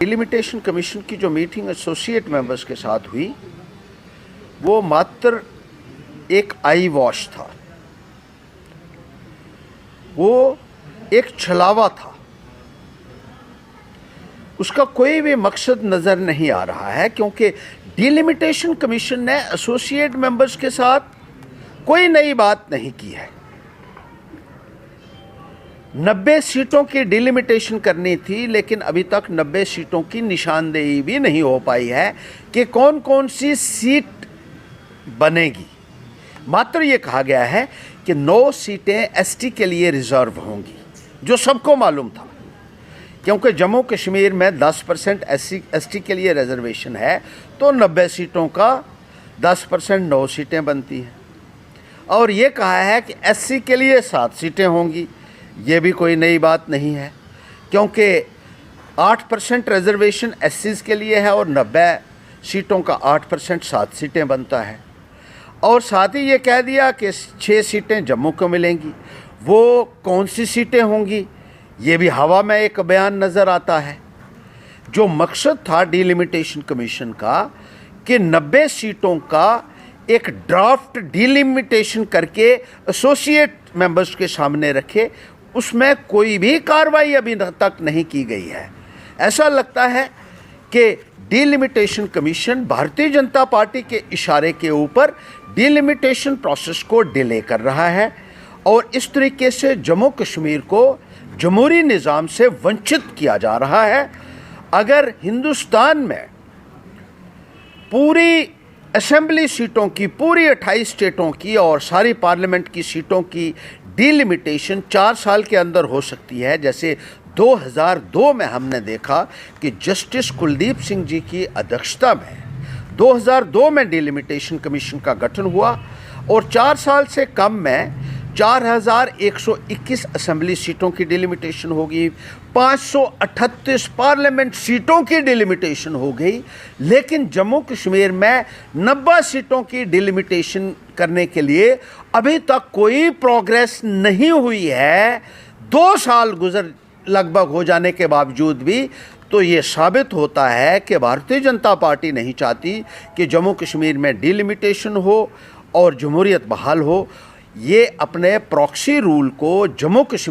Delimitation commission की जो meeting associate members के साथ हुई वो मात्र एक आई वॉश था, वो एक छलावा था। उसका कोई भी मकसद नज़र नहीं आ रहा है, क्योंकि डिलिमिटेशन कमीशन ने एसोसिएट मेंबर्स के साथ कोई नई बात नहीं की है। 90 सीटों की डिलिमिटेशन करनी थी, लेकिन अभी तक 90 सीटों की निशानदेही भी नहीं हो पाई है कि कौन कौन सी सीट बनेगी। मात्र ये कहा गया है कि 9 सीटें एसटी के लिए रिजर्व होंगी, जो सबको मालूम था, क्योंकि जम्मू कश्मीर में 10% एसटी के लिए रिजर्वेशन है, तो 90 सीटों का 10% 9 सीटें बनती हैं। और ये कहा है कि एससी के लिए 7 सीटें होंगी, ये भी कोई नई बात नहीं है, क्योंकि 8% रिजर्वेशन एससीज के लिए है और 90 सीटों का 8% 7 सीटें बनता है। और साथ ही ये कह दिया कि 6 सीटें जम्मू को मिलेंगी। वो कौन सी सीटें होंगी, ये भी हवा में एक बयान नज़र आता है। जो मकसद था डिलिमिटेशन कमीशन का कि 90 सीटों का एक ड्राफ्ट डिलिमिटेशन करके एसोसिएट मेंबर्स के सामने रखे, उसमें कोई भी कार्रवाई अभी तक नहीं की गई है। ऐसा लगता है कि delimitation commission Bharatiya Janata party के इशारे के ऊपर डिलिमिटेशन प्रोसेस को डिले कर रहा है और इस तरीके से जम्मू कश्मीर को जमहूरी निज़ाम से वंचित किया जा रहा है। अगर हिंदुस्तान में पूरी असेंबली सीटों की, पूरी 28 स्टेटों की और सारी पार्लियामेंट की सीटों की डिलिमिटेशन 4 साल के अंदर हो सकती है, जैसे 2002 में हमने देखा कि जस्टिस कुलदीप सिंह जी की अध्यक्षता में 2002 में डिलिमिटेशन कमीशन का गठन हुआ और 4 साल से कम में 4121 असेंबली सीटों की डिलिमिटेशन होगी, 538 पार्लियामेंट सीटों की डिलिमिटेशन हो गई। लेकिन जम्मू कश्मीर में 90 सीटों की डिलिमिटेशन करने के लिए अभी तक कोई प्रोग्रेस नहीं हुई है। 2 साल गुजर लगभग हो जाने के बावजूद भी, तो ये साबित होता है कि भारतीय जनता पार्टी नहीं चाहती कि जम्मू कश्मीर में डिलिमिटेशन हो और जमहूरियत बहाल हो। ये अपने प्रॉक्सी रूल को जम्मू कश्मीर